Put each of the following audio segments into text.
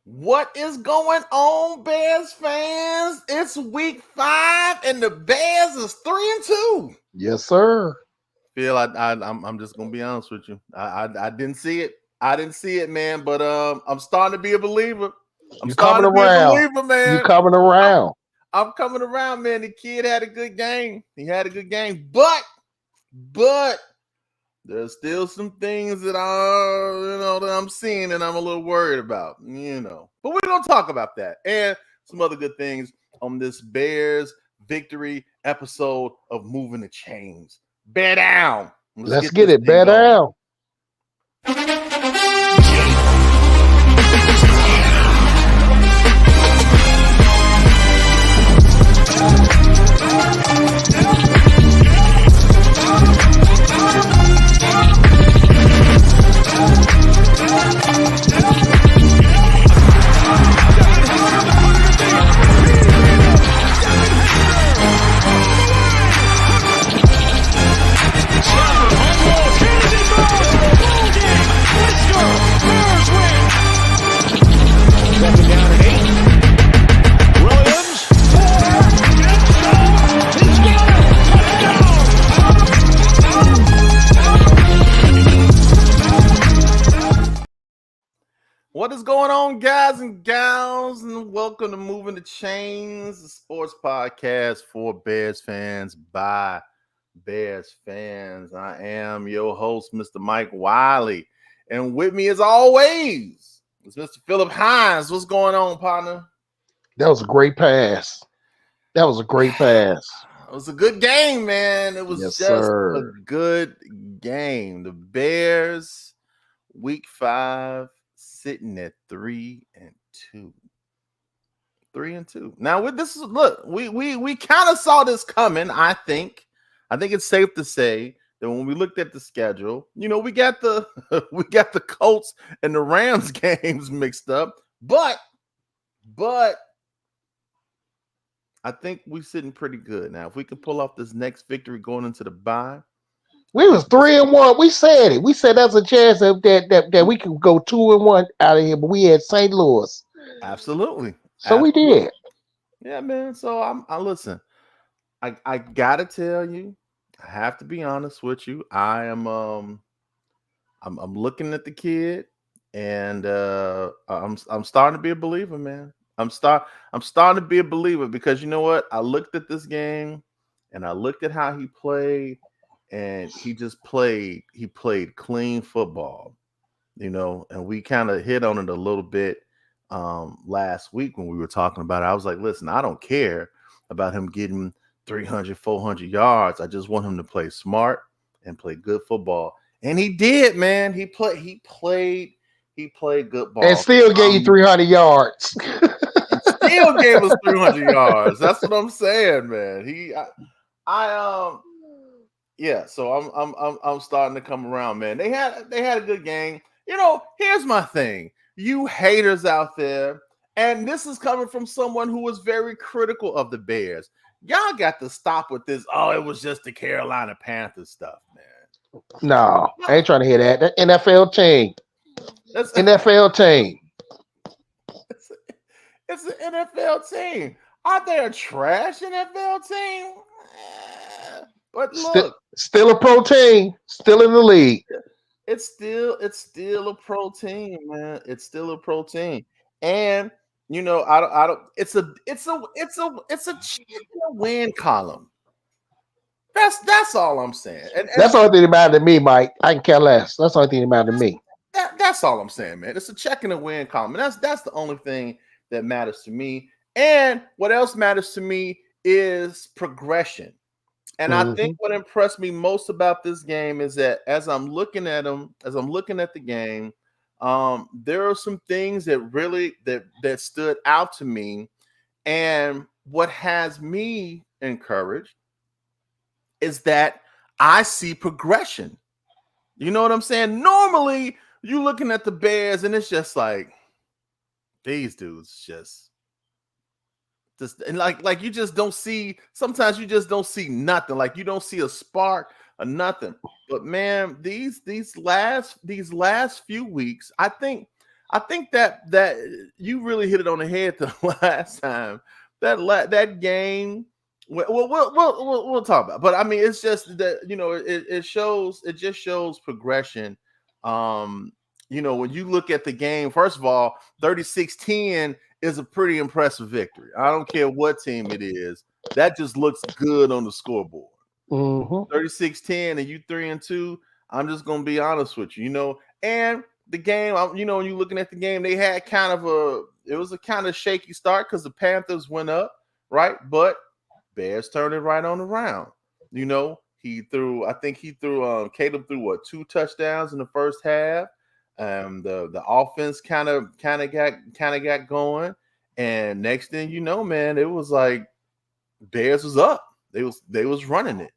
What is going on, Bears fans? It's week 5, and the Bears is 3-2. Yes, sir. Phil, I'm just gonna be honest with you. I didn't see it. I didn't see it, man. But I'm starting to be a believer. I'm You coming starting to be a around. believer, You man. coming around. I'm coming around, man. The kid had a good game. He had a good game, but there's still some things that that I'm seeing and I'm a little worried about, But we're gonna talk about that and some other good things on this Bears victory episode of Moving the Chains. Bear down. Let's get this it. thing Bet going. down. Second down and 8. Williams. He's got it. Touchdown. What is going on, guys and gals? And welcome to Moving the Chains, the sports podcast for Bears fans by Bears fans. I am your host, Mr. Mike Wiley. And with me, as always, is Mr. Philip Hines. What's going on, partner? That was a great pass. It was a good game, man. It was Yes, just sir. a good game. The Bears, week 5, sitting at 3-2. 3-2. Now, with this, look, we kind of saw this coming. I think it's safe to say that when we looked at the schedule, we got the Colts and the Rams games mixed up, but I think we're sitting pretty good now. If we can pull off this next victory going into the bye, We was 3-1. We said it. We said there's a chance that we could go 2-1 out of here, but we had St. Louis. absolutely. So we did. Yeah, man. So I listen. I gotta tell you, I have to be honest with you. I'm looking at the kid, and I'm starting to be a believer, man. I'm starting to be a believer because you know what? I looked at this game, and I looked at how he played, and he played clean football, and we kind of hit on it a little bit last week when we were talking about it. I was like, listen, I don't care about him getting 300, 400 yards. I just want him to play smart and play good football. And he did, man. He played good ball. And still gave you 300 yards. Still gave us 300 yards. That's what I'm saying, man. So I'm starting to come around, man. They had a good game. Here's my thing. You haters out there, and this is coming from someone who was very critical of the Bears. Y'all got to stop with this. Oh, it was just the Carolina Panthers stuff, man. No, I ain't trying to hear that. That NFL team. It's an NFL team. Are they a trash NFL team? But look, still a pro team, still in the league. It's still a pro team, man. It's still a pro team, and I don't. It's a win column. That's all I'm saying. And that's the only thing that matters to me, Mike. I can care less. That's the only thing that matters to me. That's all I'm saying, man. It's a check and a win column, and that's the only thing that matters to me. And what else matters to me is progression. And I think what impressed me most about this game is that as I'm looking at the game, there are some things that really that stood out to me. And what has me encouraged is that I see progression. You know what I'm saying? Normally, you looking at the Bears and it's just like these dudes just and like you just don't see. Sometimes you just don't see nothing. Like you don't see a spark or nothing. But man, these last few weeks, I think I think that you really hit it on the head the last time. That game. We'll talk about, but I mean, it's just that it just shows progression. When you look at the game, first of all, 36-10 is a pretty impressive victory. I don't care what team it is. That just looks good on the scoreboard. 36-10 and you 3-2. I'm just gonna be honest with you, and the game, when you're looking at the game, they had it was a kind of shaky start because the Panthers went up, right? But Bears turned it right on around. I think Caleb threw 2 touchdowns in the first half. The offense kind of got going, and next thing you know, man, it was like Bears was up. They was running it,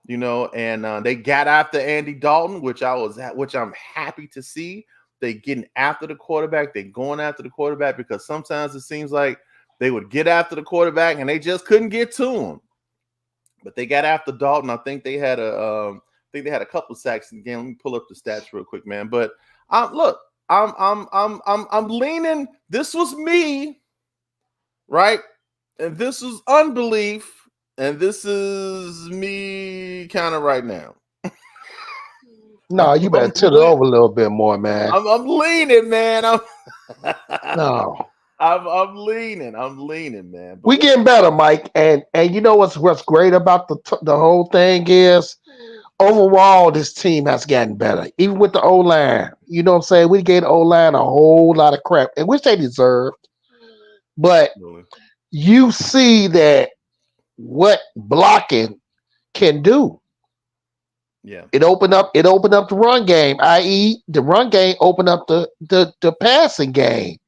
and they got after Andy Dalton, which I'm happy to see. They getting after the quarterback. They going after the quarterback because sometimes it seems like they would get after the quarterback and they just couldn't get to him. But they got after Dalton. I think they had a couple sacks in the game. Let me pull up the stats real quick, man. But look, I'm leaning. This was me, right? And this is unbelief. And this is me kind of right now. No, you better tilt it over a little bit more, man. I'm leaning, man. No. I'm leaning, man. We getting better, Mike. And you know what's great about the whole thing is overall this team has gotten better. Even with the O-line. You know what I'm saying? We gave the O-line a whole lot of crap, and which they deserved. But you see that what blocking can do. Yeah. It opened up the run game, i.e. the run game opened up the passing game.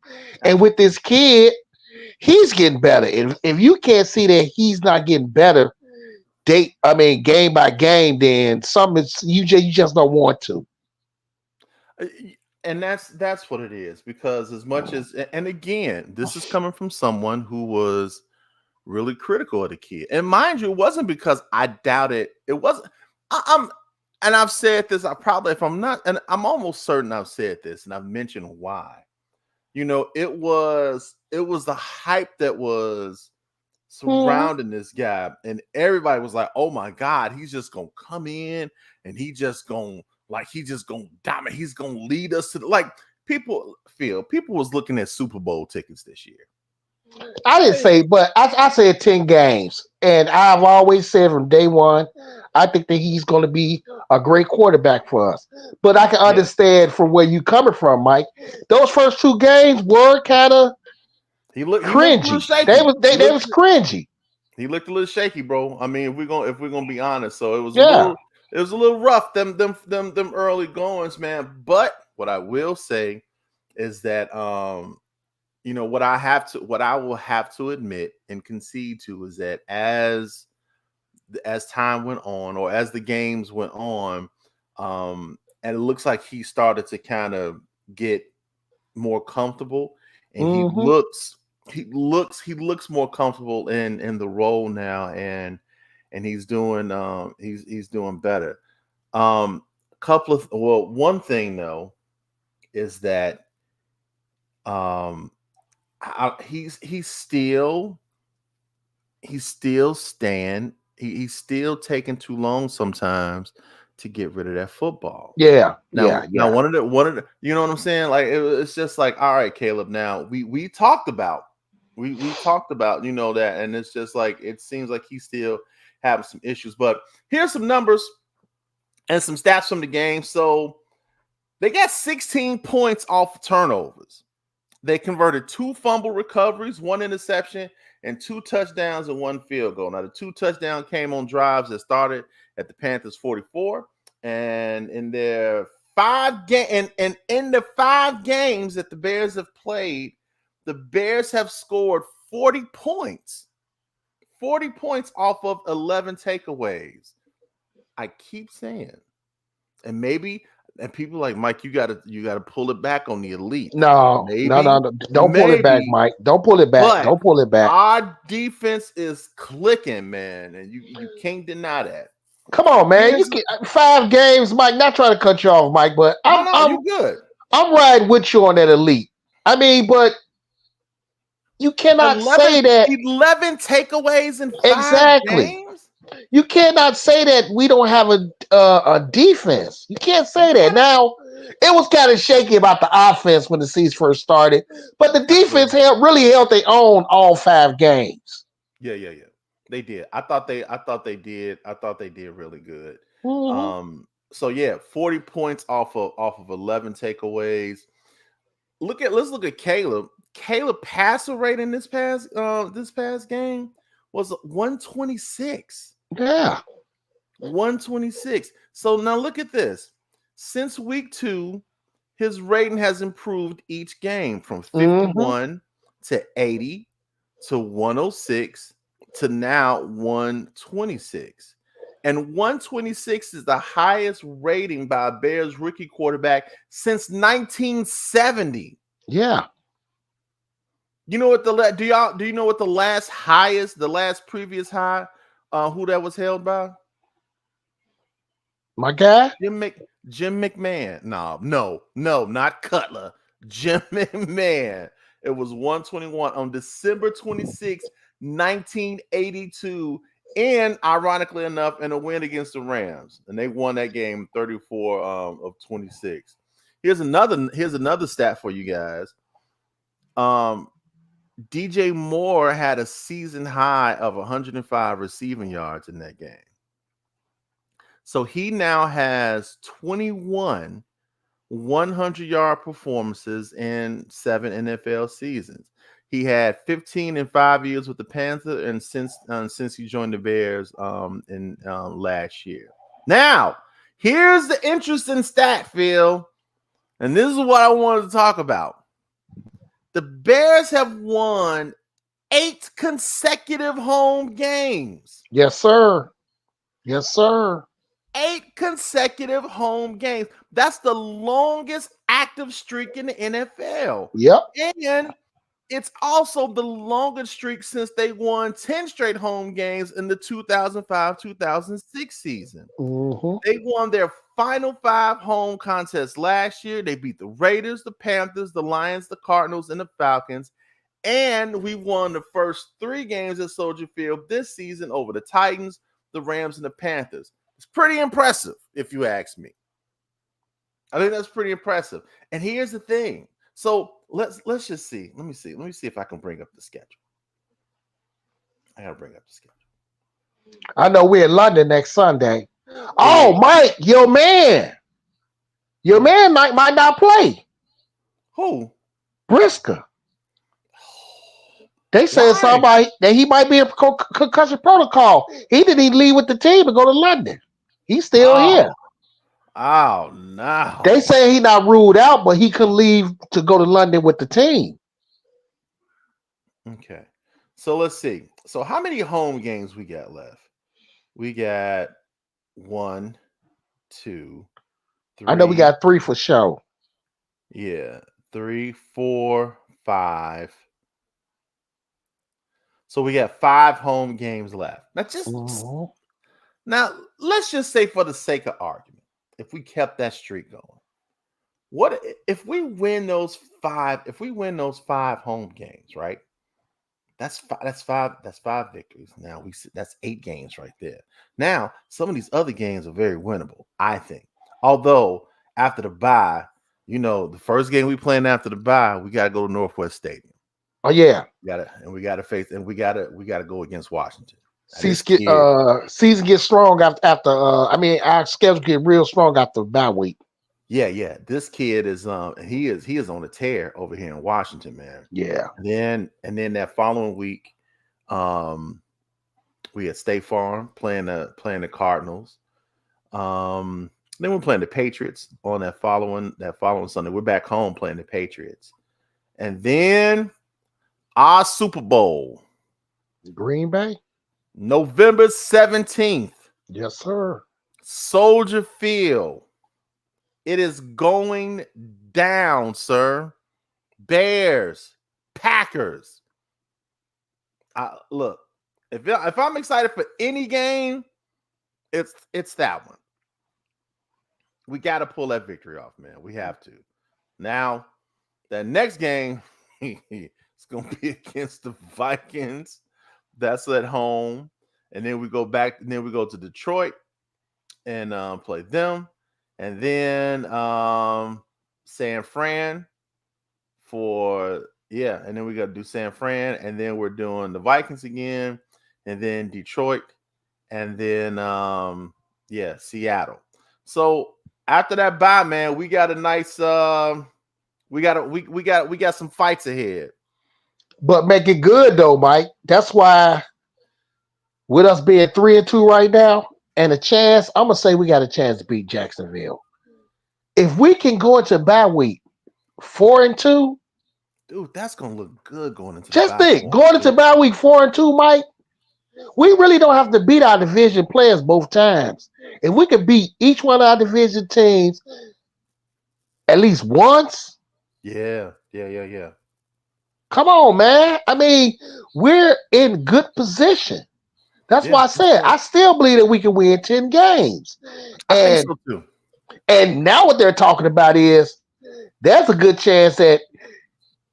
And with this kid, he's getting better. If you can't see that he's not getting better, game by game, then you just don't want to. And that's what it is, because as much as, and again, this is coming from someone who was really critical of the kid. And mind you, it wasn't because I doubted. It wasn't. And I've said this. I'm almost certain I've said this, and I've mentioned why. It was the hype that was surrounding this guy, and everybody was like, "Oh my God, he's just gonna come in and he's just gonna dominate. He's gonna lead us to people was looking at Super Bowl tickets this year." I didn't say, but I said 10 games. And I've always said from day one, I think that he's going to be a great quarterback for us. But I can understand from where you coming from, Mike. Those first 2 games were kind of cringy. He looked they was cringy. He looked a little shaky, bro. I mean, if we're gonna be honest, so it was a little rough them early goings, man. But what I will say is that what I will have to admit and concede to is that as time went on, or as the games went on, and it looks like he started to kind of get more comfortable, and he looks more comfortable in the role now, and he's doing better. One thing though is that he's still taking too long sometimes to get rid of that football. Now one of the, you know what I'm saying? Like it's just like, all right, Caleb. Now we talked about that, and it's just like it seems like he's still having some issues. But here's some numbers and some stats from the game. So they got 16 points off of turnovers. They converted 2 fumble recoveries, 1 interception, and 2 touchdowns and 1 field goal. Now, the 2 touchdowns came on drives that started at the Panthers 44, and in their 5 games that the Bears have played, the Bears have scored 40 points. 40 points off of 11 takeaways. I keep saying, and people like, Mike, you gotta pull it back on the elite. No. Don't pull it back, Mike. Don't pull it back. Don't pull it back. Our defense is clicking, man, and you can't deny that. Come on, man. You get 5 games, Mike. Not trying to cut you off, Mike, but you're good. I'm riding with you on that elite. I mean, but you cannot 11, say that 11 takeaways in 5 exactly. games? You cannot say that we don't have a defense. You can't say that. What? Now, it was kind of shaky about the offense when the season first started, but the defense really held their own all 5 games. Yeah. They did. I thought they did really good. Mhm. So yeah, 40 points off of 11 takeaways. Let's look at Caleb. Caleb passer rating this past game was 126. Yeah. 126. So now look at this. Since week 2, his rating has improved each game from Hmm. 51 to 80 to 106 to now 126. And 126 is the highest rating by a Bears rookie quarterback since 1970. Yeah. You know what do you know what the last previous high who that was held by? My guy? Jim McMahon. No, not Cutler. Jim McMahon. It was 121 on December 26, 1982. And ironically enough, in a win against the Rams. And they won that game 34 of 26. Here's another stat for you guys. DJ Moore had a season high of 105 receiving yards in that game. So he now has 21 100-yard performances in 7 NFL seasons. He had 15 in 5 years with the Panthers, and since he joined the Bears in last year. Now, here's the interesting stat, Phil, and this is what I wanted to talk about. The Bears have won 8 consecutive home games. Yes, sir. Yes, sir. 8 consecutive home games. That's the longest active streak in the NFL. Yep. And it's also the longest streak since they won 10 straight home games in the 2005-2006 season. Hmm. They won their final 5 home contests last year. They beat the Raiders, the Panthers, the Lions, the Cardinals, and the Falcons. And we won the first 3 games at Soldier Field this season over the Titans, the Rams, and the Panthers. It's pretty impressive, if you ask me. I think that's pretty impressive. And here's the thing. So let's just see. Let me see if I can bring up the schedule. I gotta bring up the schedule. I know we're in London next Sunday. Oh, Yeah. Mike, your man might not play. Who? Brisker. They said Why? somebody that he might be in concussion protocol. He didn't even leave with the team and go to London. He's still here. Oh no. They say he not ruled out, but he could leave to go to London with the team. Okay. So let's see. So how many home games we got left? We got 1, 2, 3. I know we got 3 for sure. Yeah, 3, 4, 5. So we got 5 home games left. Now let's just say, for the sake of argument, if we kept that streak going, what if we win those 5? If we win those 5 home games, right? That's 5 victories. Now that's 8 games right there. Now some of these other games are very winnable, I think. Although after the bye, the first game we playing after the bye, we got to go to Northwest Stadium. Oh yeah, We got to go against Washington. Season gets strong after. Our schedule get real strong after bye week. Yeah. This kid is he is on a tear over here in Washington, man. Yeah. And then that following week, we at State Farm playing the Cardinals. Then we're playing the Patriots on that following Sunday. We're back home playing the Patriots, and then our Super Bowl, Green Bay, November 17th. Yes, sir. Soldier Field. It is going down, sir. Bears, Packers. Look, if I'm excited for any game, it's that one. We got to pull that victory off, man. We have to. Now, That next game, it's gonna be against the Vikings. That's at home, and then we go back. And then we go to Detroit and play them, and then San Fran and then we got to do San Fran, and then we're doing the Vikings again, and then Detroit, and then Seattle. So after that bye, man, we got a nice we got some fights ahead. But make it good though, Mike. That's why with us being 3-2 right now, and a chance, I'm gonna say we got a chance to beat Jacksonville. If we can go into bye week 4-2, Dude, that's gonna look good going into the just bye. think going into bye week 4-2, Mike. We really don't have to beat our division players both times. If we could beat each one of our division teams at least once, Yeah. come on, man. I mean, we're in good position. That's why I said I still believe that we can win 10 games. I think so too. And now what they're talking about is there's a good chance that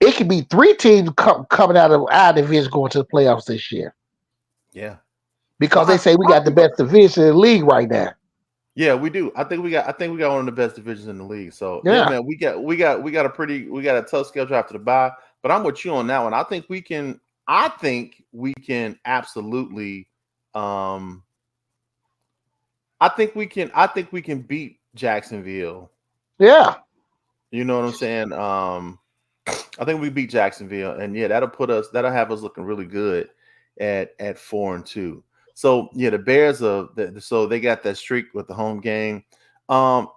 it could be 3 teams coming out of our division going to the playoffs this year. Yeah. Because they say we got the best division in the league right now. Yeah, we do. I think we got one of the best divisions in the league. So yeah man, we got a tough schedule after the bye. But I'm with you on that one. I think we can absolutely I think we can beat Jacksonville. Yeah. You know what I'm saying? I think we beat Jacksonville, and that'll have us looking really good at 4-2. So yeah, the Bears so they got that streak with the home game.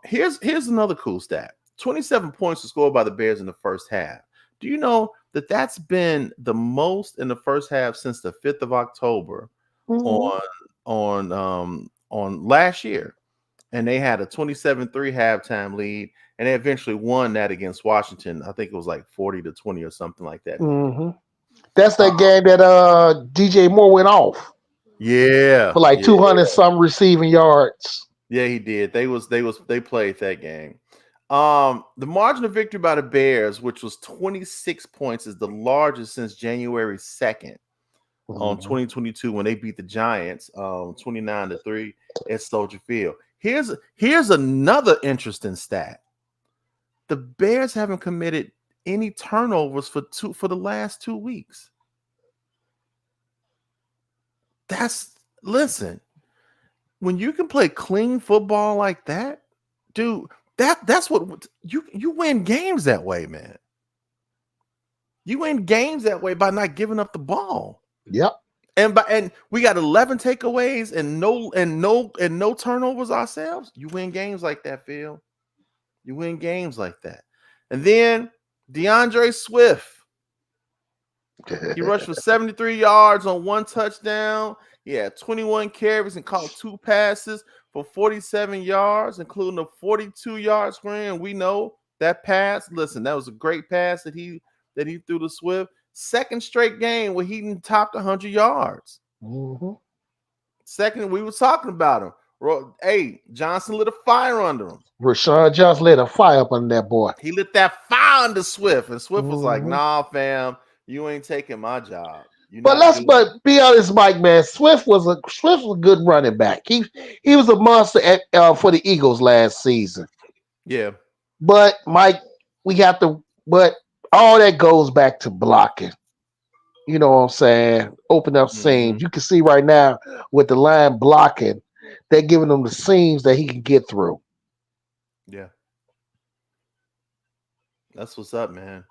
Here's another cool stat: 27 points were scored by the Bears in the first half. Do you know that that's been the most in the first half since the 5th of October on last year? And they had a 27-3 halftime lead, and they eventually won that against Washington. I think it was like 40-20 or something like that. Mm-hmm. That's that game that DJ Moore went off. Yeah, for like 200 some receiving yards. Yeah, he did. They played that game. The margin of victory by the Bears, which was 26 points, is the largest since January 2nd on 2022 when they beat the Giants 29-3 at Soldier Field. Here's another interesting stat. The Bears haven't committed any turnovers for the last 2 weeks. Listen, when you can play clean football like that, dude, that's what you win games that way, man. You win games that way by not giving up the ball. Yep. And we got 11 takeaways and no turnovers ourselves. You win games like that, Phil. You win games like that. And then DeAndre Swift. He rushed for 73 yards on 1 touchdown. He had 21 carries and caught 2 passes for 47 yards, including a 42-yard screen. We know that pass. Listen, that was a great pass that he threw to Swift. Second straight game where he topped 100 yards. Mm-hmm. Second, we were talking about him. Hey, Johnson lit a fire under him. Rashawn Johnson lit a fire up under that boy. He lit that fire under Swift, and Swift was like, "Nah, fam, you ain't taking my job." But be honest, Mike, man. Swift was a good running back. He was a monster for the Eagles last season. Yeah. But Mike, but all that goes back to blocking. You know what I'm saying? Open up seams. You can see right now with the line blocking, they're giving him the seams that he can get through. Yeah. That's what's up, man.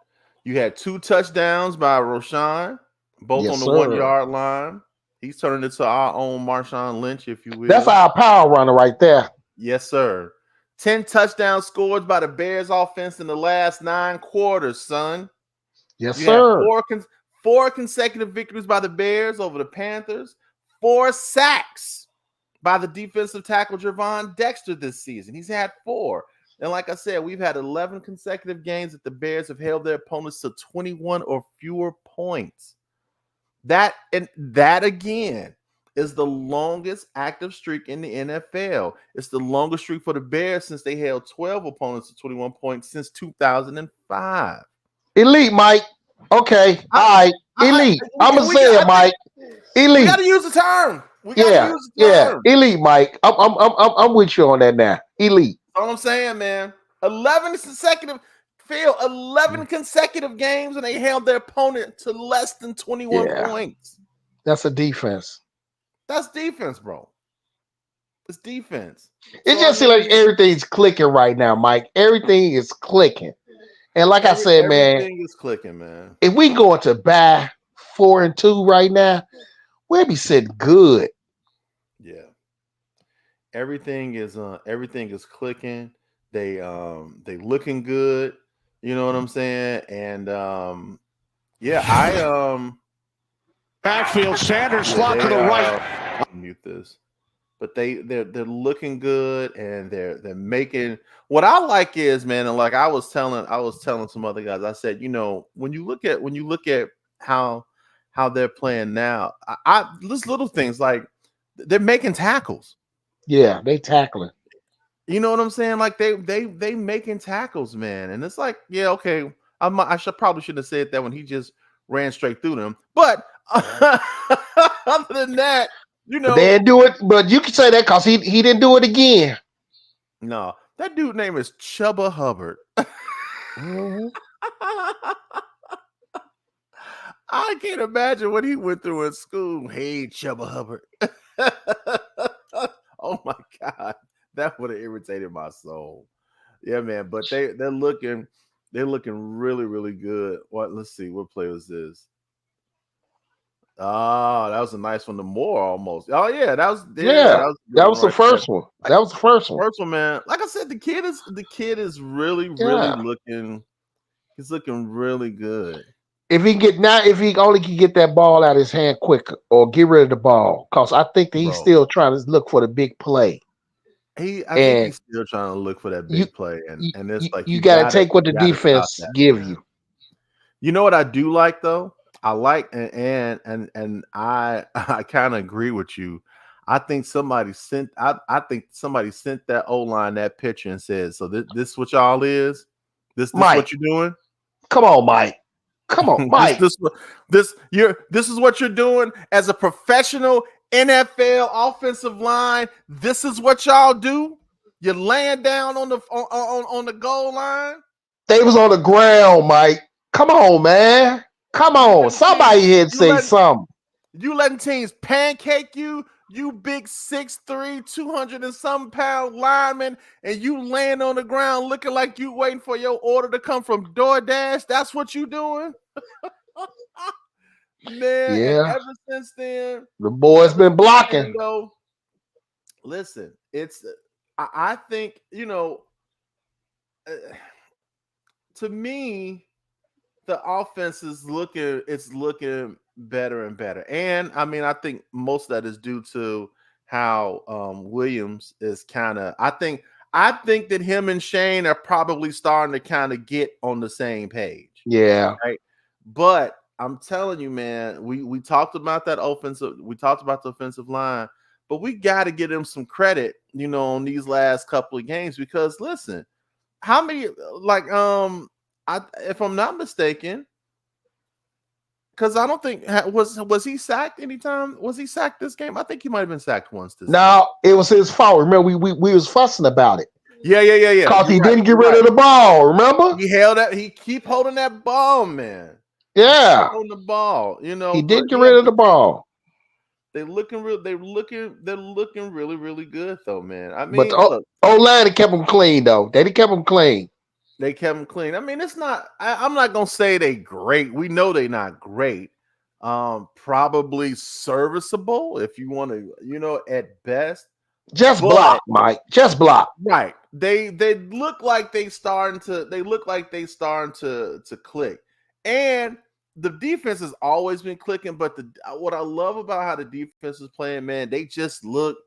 You had 2 touchdowns by Roshan, both on the 1-yard line. He's turning into our own Marshawn Lynch, if you will. That's our power runner right there. Yes, sir. 10 touchdowns scored by the Bears offense in the last 9 quarters, son. Yes, sir. 4 consecutive victories by the Bears over the Panthers. 4 sacks by the defensive tackle Javon Dexter this season. He's had 4. And like I said, we've had 11 consecutive games that the Bears have held their opponents to 21 or fewer points. That again is the longest active streak in the NFL. It's the longest streak for the Bears since they held 12 opponents to 21 points since 2005. Elite, Mike. Okay. I, All right. Elite. I'm and gonna say it, I think Mike. we got Elite. to use the term. We got to Yeah. use the Yeah. term. Elite, Mike. I'm with you on that now. Elite. That's all I'm saying, man. 11 consecutive games, and they held their opponent to less than 21 Yeah. points. That's a defense. That's defense, bro. It's defense. It So I just seems like mean, everything's clicking right now, Mike. Everything is clicking. And like I said, man, everything is clicking, man. if we going to buy 4-2 right now, we'll be sitting good. Yeah, everything is clicking. They looking good. You know what I'm saying? And yeah, Backfield, Sanders yeah, slot to the right. mute this. But they're looking good, and they're making. What I like is, man, and like I was telling some other guys, I said, when you look at how they're playing now, I just little things like they're making tackles. Yeah, they tackling. You know what I'm saying? Like they making tackles, man. And it's like, yeah, okay. Probably shouldn't have said that when he just ran straight through them. But other than that, But they didn't do it. But you can say that because he didn't do it again. no, that dude name is Chubba Hubbard. Mhm. I can't imagine what he went through in school. Hey, Chubba Hubbard. Oh my God. That would have irritated my soul. Yeah, man. But they're looking really, really good. Let's see, what play was this? Oh, that was a nice one. The more almost. Oh, yeah, that was Yeah, that was the right there. first one. That was the first one. First one, man. Like I said, the kid is really, really Yeah. looking. He's looking really good. If he only can get that ball out of his hand quicker or get rid of the ball, because I think that he's Bro. still trying to look for the big play. I think And he's still trying to look for that you big play, you, and it's like you got to take what the you gotta stop defense that, give man. you. You know what I do like though? I like and I I kind of agree with you. I think somebody sent that O line that picture and said, "So this what y'all is? This Mike, what you're doing? come on, Mike. Come on, Mike. this is what you're doing as a professional NFL offensive line. This is what y'all do. You're laying down on the goal line. They was on the ground, Mike. Come on, man. Come on. Somebody here say something. You letting teams pancake you, you big 6'3", 200 and some pound lineman, and you laying on the ground looking like you waiting for your order to come from DoorDash. That's what you doing? Man, Yeah. and ever since then, The boy's been blocking. Though, listen, I think, to me, the offense is looking better and better. And I mean, I think most of that is due to how Williams is kind of I think that him and Shane are probably starting to kind of get on the same page. Yeah. Right. But I'm telling you, man, we talked about the offensive line, but we got to give them some credit, on these last couple of games, because listen, how many if I'm not mistaken, because I don't think was he sacked anytime? Was he sacked this game? I think he might have been sacked once this game. It was his fault. Remember, we was fussing about it. Yeah. Because he didn't get rid of the ball. Remember? He held that. He keep holding that ball, man. Yeah. On the ball, He didn't get rid of the ball. They're looking really, really good though, man. I mean, but the O-line kept them clean though. They kept them clean. They kept them clean. I mean, it's not. I'm not gonna say they great. We know they're not great. Probably serviceable if you want to, at best. Just block, Mike. Just block. Right. They look like they starting to. They look like they starting to click. And the defense has always been clicking. But what I love about how the defense is playing, man, they just look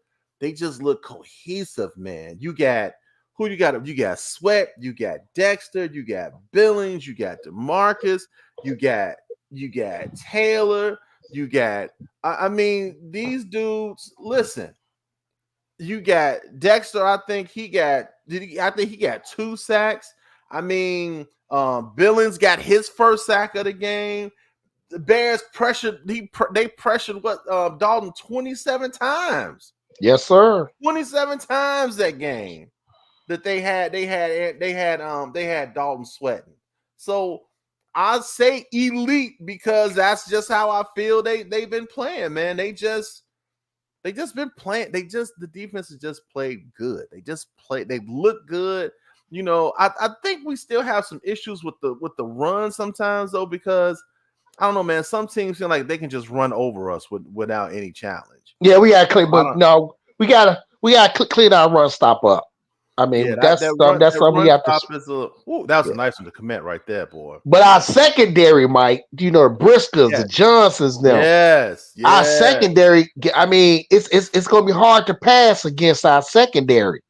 cohesive, man. You got. Who you got? You got Sweat, you got Dexter, you got Billings, you got DeMarcus, you got Taylor, you got. I mean, these dudes. Listen, you got Dexter. I think he got 2 sacks. I mean, Billings got his first sack of the game. The Bears pressured. They pressured Dalton 27 times. Yes, sir. 27 times that game that they had Dalton sweating. So I say elite because that's just how I feel they've been playing, man. They just been playing. The defense has just played good. They look good. You know, I think we still have some issues with the run sometimes though, because I don't know, man. Some teams feel like they can just run over us without any challenge. Yeah, we got to clean, but no, we gotta clean our run stop up. I mean, that's something we have to. That was a nice one to commit right there, boy. But our secondary, Mike, the Briskers, the Johnsons, them. Yes. Our secondary. I mean, it's going to be hard to pass against our secondary.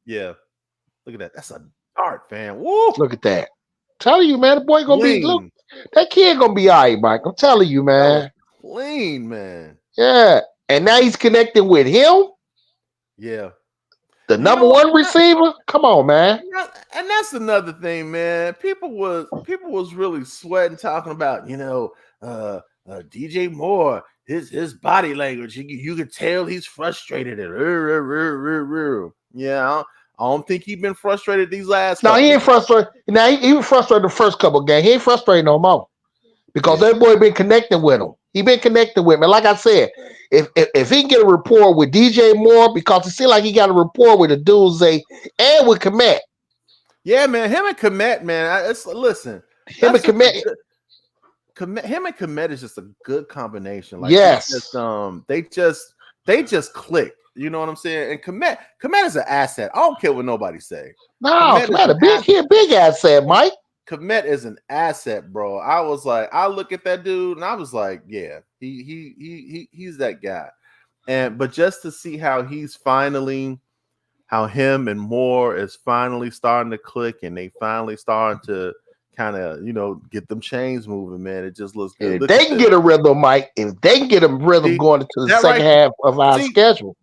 Yeah. Look at that. That's a dart, fan. Woo! Look at that. I'm telling you, man, the boy gonna be. Look, that kid gonna be all right, Mike. I'm telling you, man. Clean, man. Yeah, and now he's connecting with him. Yeah. The number one receiver? Come on, man. And that's another thing, man. People was really sweating, talking about, DJ Moore, his body language. You could tell he's frustrated. Yeah, I don't think he's been frustrated these last. No, he ain't frustrated. Now he was frustrated the first couple of games. He ain't frustrated no more because that boy been connecting with him. He been connecting with me. Like I said, if he can get a rapport with DJ Moore, because it seems like he got a rapport with Aduze and with Komet. Yeah, man, him and Komet, man. Listen, him and Komet. Him and Komet is just a good combination. Like, yes, they just click. You know what I'm saying? And Komet is an asset. I don't care what nobody say. No, Komet a big asset, Mike. Komet is an asset, bro. I was like, I look at that dude and I was like, yeah, he's that guy. But just to see how him and Moore is finally starting to click, and they finally starting to kind of, get them chains moving, man. It just looks good. If they can get a rhythm, Mike, if they can get a rhythm going into the second half of our schedule.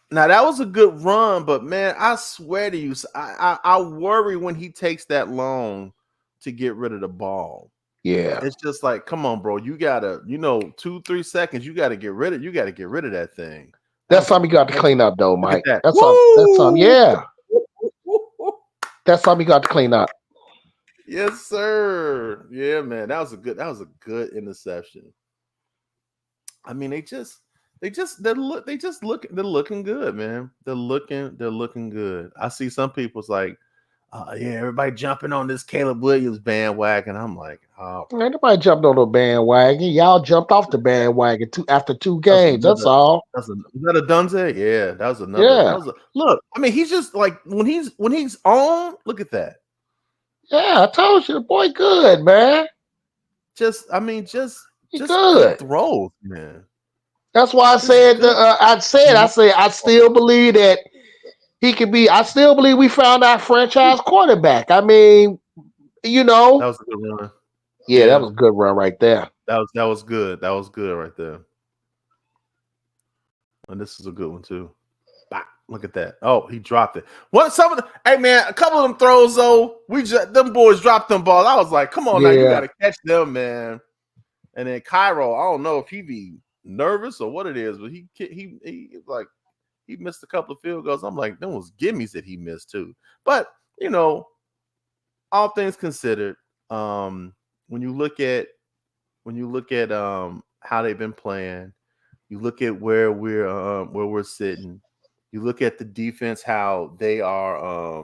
Now, that was a good run, but, man, I swear to you, I worry when he takes that long to get rid of the ball. Yeah. It's just like, come on, bro. You got to, 2-3 seconds, you got to get rid of that thing. That's something you got to clean up, though, Mike. That's something, yeah. That's something you got to clean up. Yes, sir. Yeah, man. That was a good interception. I mean, they're looking good, man. They're looking good. I see some people's like, everybody jumping on this Caleb Williams bandwagon. I'm like, oh, ain't nobody jumped on the bandwagon. Y'all jumped off the bandwagon after 2 games. That's all. Is that a Dunze? Yeah, that was another. Yeah. Look, I mean, he's just like when he's on. Look at that. Yeah, I told you, the boy, good, man. Just good throws, man. That's why I said. I still believe that he could be. I still believe we found our franchise quarterback. I mean, that was a good run. Yeah, that was a good run right there. That was good. That was good right there. And this is a good one too. Bah, look at that. Oh, he dropped it. Hey man, a couple of them throws though. Them boys dropped them balls. I was like, come on now, you gotta catch them, man. And then Cairo, I don't know if he be nervous or what it is, but he missed a couple of field goals. I'm like, them was gimmies that he missed too. But all things considered, when you look at how they've been playing, you look at where we're sitting, you look at the defense, how they are,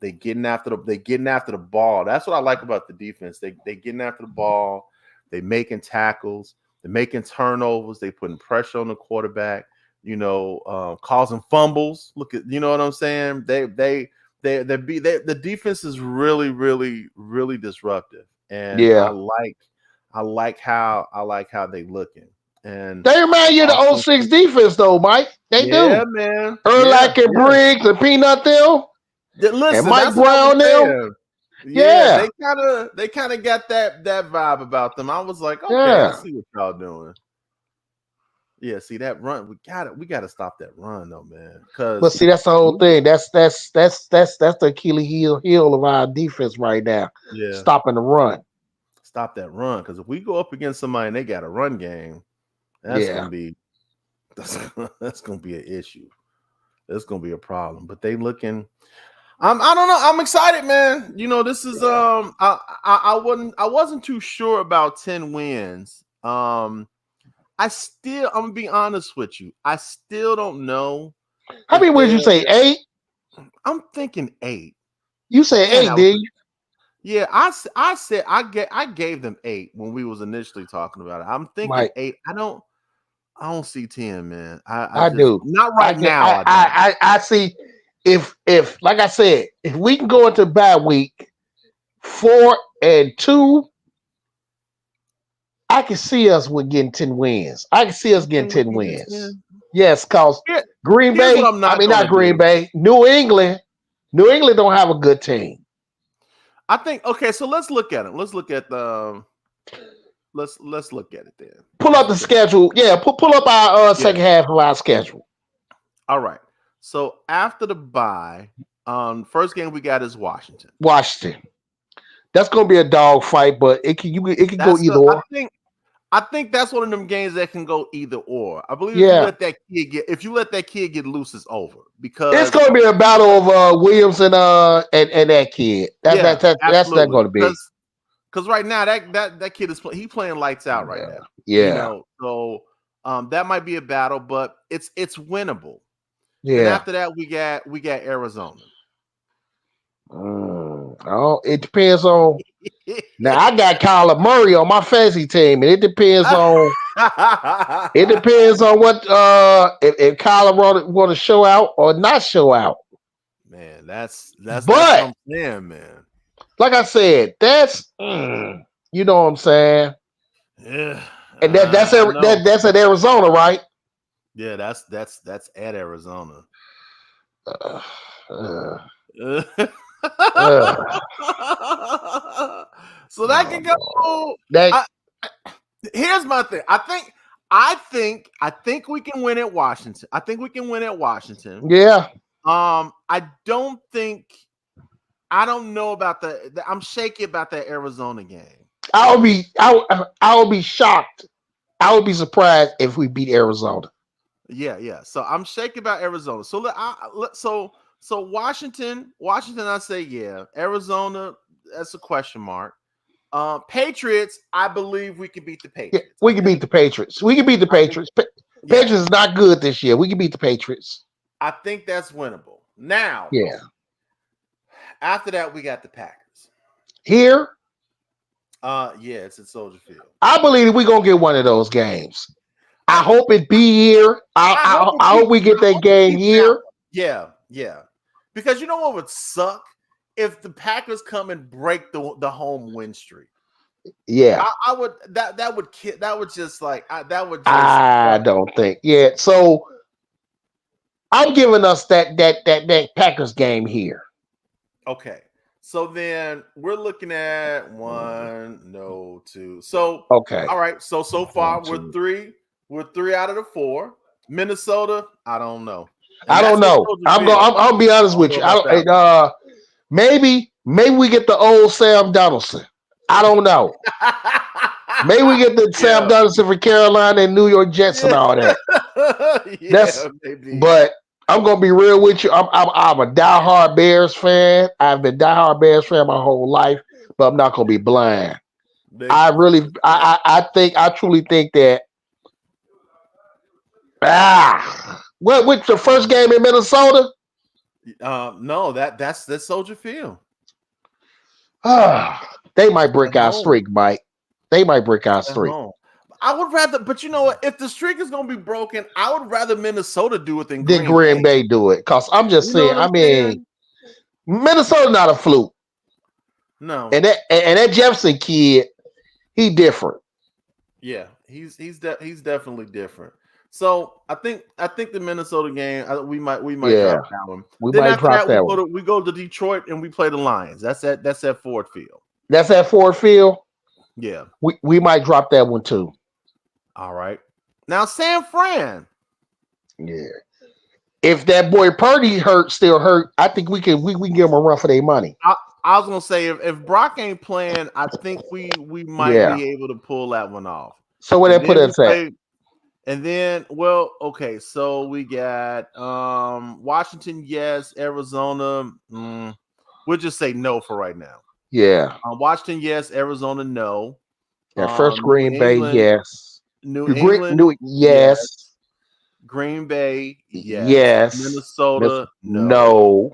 they getting after the ball. That's what I like about the defense. They getting after the ball, they making tackles, they're making turnovers, they putting pressure on the quarterback, causing fumbles. Look at, you know what I'm saying? The defense is really, really, really disruptive. And yeah, I like how they looking. And they remind you of the 06 defense, though, Mike. They do. Yeah, man. Erlach and Briggs and Peanut them. Listen, and Mike Brown them. Yeah, they kind of got that vibe about them. I was like, okay, let's see what y'all doing. Yeah, see that run, we gotta stop that run though, man. But Because see, that's the whole thing. That's the Achilles heel of our defense right now. yeah, Stopping the run. stop that run. Because if we go up against somebody and they got a run game, that's Yeah. gonna be that's gonna be an issue. That's gonna be a problem. But they looking. I don't know. I'm excited, man. You know, this is I wasn't too sure about 10 wins. I'm gonna be honest with you. I still don't know How many if wins you they're. say? 8? I'm thinking 8. You say Man, 8, did you? yeah. I said I gave them 8 when we was initially talking about it. I'm thinking Mike, 8. I don't see 10, man. I I just do. not I right can. now. I don't. I see. If like I said, if we can go into bye week 4-2, I can see us with getting 10 wins. I can see us You getting think we 10 can get wins. 10? Yes, cause Here, Green here's what Bay. I'm I not mean, gonna not Green do. Bay. New England. New England don't have a good team. I think okay, so let's look at it. Let's look at the let's look at it then. Pull Let's up the look at it. schedule. Yeah, pull up our Yeah. second half of our schedule. All right. So after the bye, first game we got is Washington. Washington. That's gonna be a dog fight, but it can go That's either the or. I think that's one of them games that can go either or. I believe Yeah, if you let that kid get loose, it's over. it's Because gonna be a battle of Williams and that kid. yeah, That's not absolutely. gonna be. Because right now that kid is he playing lights out right Yeah, now. You yeah, know, so that might be a battle, but it's winnable. Then yeah. after that, we got Arizona. Oh, it depends on. Now I got Kyler Murray on my fantasy team, and it depends on. It depends on what if Kyler want to show out or not show out. Man, that's what But I'm saying, man. like I said, that's you know what I'm saying. Yeah, And I know. that's at Arizona, right? Yeah, that's at Arizona. Uh, uh, so uh, that can oh, no. go. That I, here's my thing. I think we can win at Washington. I think we can win at Washington. yeah. I don't think. I don't know about I'm shaky about that Arizona game. I would be shocked. I would be surprised if we beat Arizona. Yeah. So I'm shaky about Arizona. So Washington. I say yeah. Arizona, that's a question mark. Patriots, I believe we can beat the Yeah, Patriots. we can beat the Patriots. We can beat the I think Patriots. yeah, Patriots is not good this year. We can beat the Patriots. I think that's winnable. Now, Yeah. after that, we got the Packers. Here, Yeah, it's at Soldier Field. I believe we're gonna get one of those games. I I do. hope it be here. I hope we get that game here. Yeah. Because you know what would suck if the Packers come and break the home win streak. Yeah. I would that would just I don't think. Yeah. So I'm giving us that Packers game here. okay. So then we're looking at 1, no, 2. So Okay. all right. So far 1, 2. we're 3 out of the 4. Minnesota, I don't know. And I don't that's at know. Soldier I'm going. Field. I'll be I honest don't with know you. about that one. Maybe we get the old Sam Donaldson. I don't know. Maybe we get the Sam Yeah. Donaldson for Carolina and New York Jets and all that. Yeah, maybe. But I'm gonna be real with you. I'm a diehard Bears fan. I've been diehard Bears fan my whole life, but I'm not gonna be blind. I truly think that. What's the first game in Minnesota? No, that's Soldier Field. They might break At our home. streak, Mike. They might break our At streak. home. I would rather, but you know what? If the streak is gonna be broken, I would rather Minnesota do it than Did Green Green Bay. Bay do it? Because I'm just You know saying. what I I'm mean, saying? Minnesota not a fluke, No. and that Jefferson kid, he different. Yeah, he's definitely different. So I think the Minnesota game we might Yeah, drop that one. we Then might after drop that that one. we go to Detroit and we play the Lions. That's at Ford Field. That's at Ford Field. Yeah. We might drop that one too. All right. Now San Fran. Yeah. If that boy Purdy still hurt, I think we can give them a run for their money. I was gonna say if Brock ain't playing, I think we might Yeah. be able to pull that one off. So where And they put then we us at? play, and then okay, so we got Washington, yes, Arizona. We'll just say no for right now. Yeah. Washington, yes, Arizona, no. At first New Green Bay, England, yes. New England, yes. Yes. Green Bay, yes. Yes. Minnesota, no. No.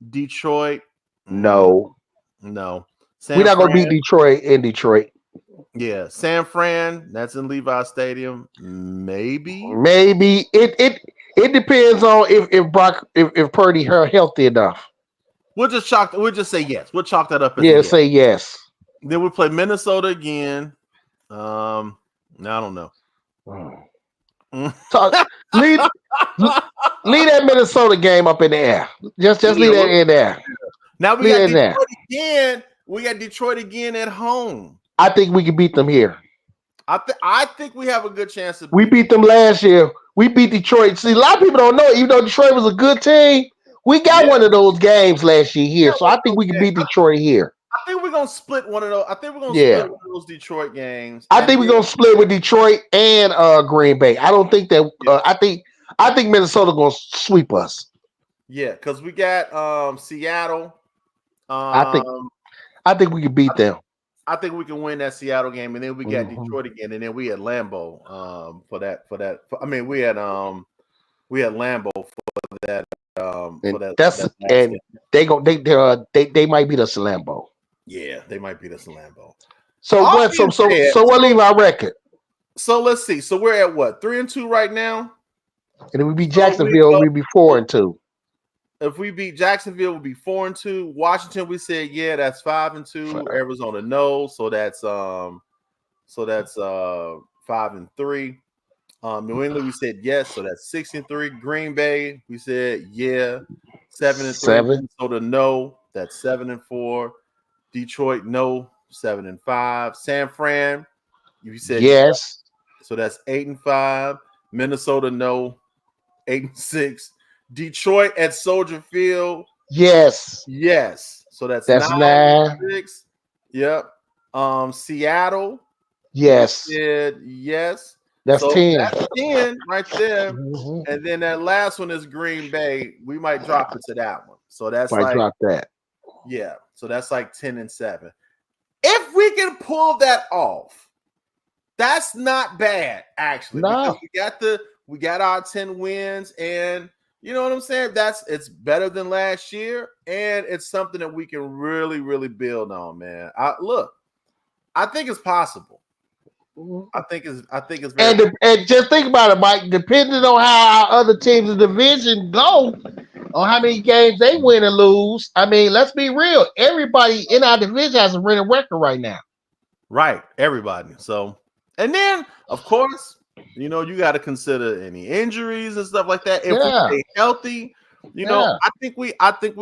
Detroit, No. no. We're San not gonna beat Fran, Detroit in Detroit. yeah. San Fran, that's in Levi Stadium, maybe. Maybe it depends on if Purdy healthy enough. We'll just say yes. We'll chalk that up as a Yeah, yes. say yes. Then we play Minnesota again. I don't know. Leave that Minnesota game up in the air. Just leave that in there. Now we Leave got it in there. Detroit again. We got Detroit again at home. I think we can beat them here. I think we have a good chance of We beat them last year. We beat Detroit. See, a lot of people don't know, even though Detroit was a good team, we got one of those games last year here. So I think we can beat Detroit here. I think we're gonna split one of those. I think we're gonna split one of those Detroit games. I think we're gonna split with Detroit and Green Bay. I don't think that. I think Minnesota gonna sweep us. Yeah, because we got Seattle. I think we can beat them. I think we can win that Seattle game, and then we got Detroit again, and then we had Lambeau for that. I mean, we had Lambeau for that. They might beat us in Lambeau. Yeah, they might beat us in Lambeau. So what? So what leave our record? So let's see. So we're at what 3-2 right now, and if we beat Jacksonville, we'd be 4-2. If we beat Jacksonville, we'll be 4-2. Washington, we said that's 5-2. Arizona, no. So that's 5-3. New England, we said yes. So that's 6-3. Green Bay, we said 7-3. Minnesota, no. That's 7-4. Detroit, no. 7-5. San Fran, you said yes. So that's 8-5. Minnesota, no. 8-6. Detroit at Soldier Field. Yes. So that's 9-6. Yep. Seattle. Yes. Yes. That's 10. That's 10 right there. And then that last one is Green Bay. We might drop it to that one. So that's drop that. Yeah. So that's like 10-7. If we can pull that off, that's not bad, actually. No. Because we got our 10 wins, and you know what I'm saying? It's better than last year, and it's something that we can really, really build on, man. I think it's possible. I think it's very and just think about it, Mike. Depending on how our other teams in the division go, on how many games they win and lose. I mean, let's be real. Everybody in our division has a winning record right now. Right, everybody. So, and then of course, you got to consider any injuries and stuff like that. If we stay healthy, I think we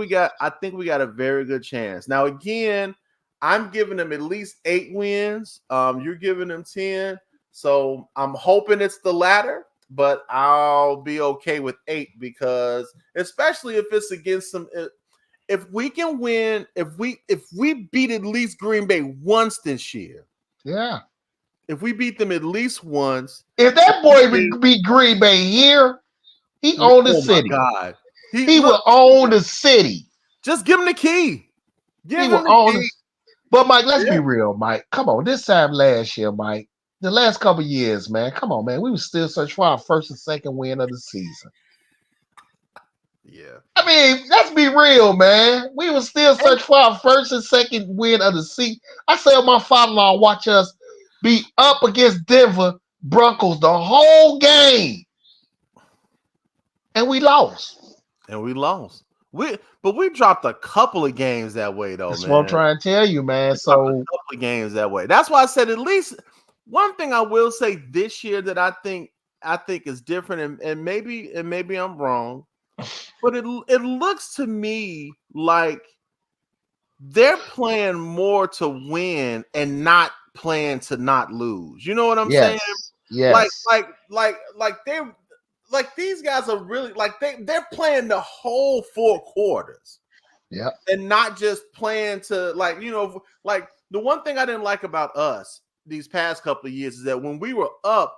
got a very good chance. Now, again, I'm giving them at least 8 wins. You're giving them 10. So I'm hoping it's the latter, but I'll be okay with 8 because especially if it's against some. If we can win, if we beat at least Green Bay once this year, if we beat them at least once, if that boy beat Green Bay here, he owned the city. My God, he will own the city. Just give him the key. He will own the. But Mike, let's be real, Mike. Come on, this time last year, Mike, the last couple of years, man. Come on, man. We were still searching for our first and second win of the season. Yeah. I mean, let's be real, man. We were still searching for our first and second win of the season. I saw my father-in-law watch us be up against Denver Broncos the whole game. And we lost. But we dropped a couple of games that way, though. That's what I'm trying to tell you, man. So a couple of games that way. That's why I said at least one thing I will say this year that I think is different, and maybe I'm wrong, but it looks to me like they're playing more to win and not playing to not lose. You know what I'm saying? Like, Yes. these guys are really they're playing the whole 4 quarters Yep. and not just playing to the one thing I didn't like about us these past couple of years is that when we were up,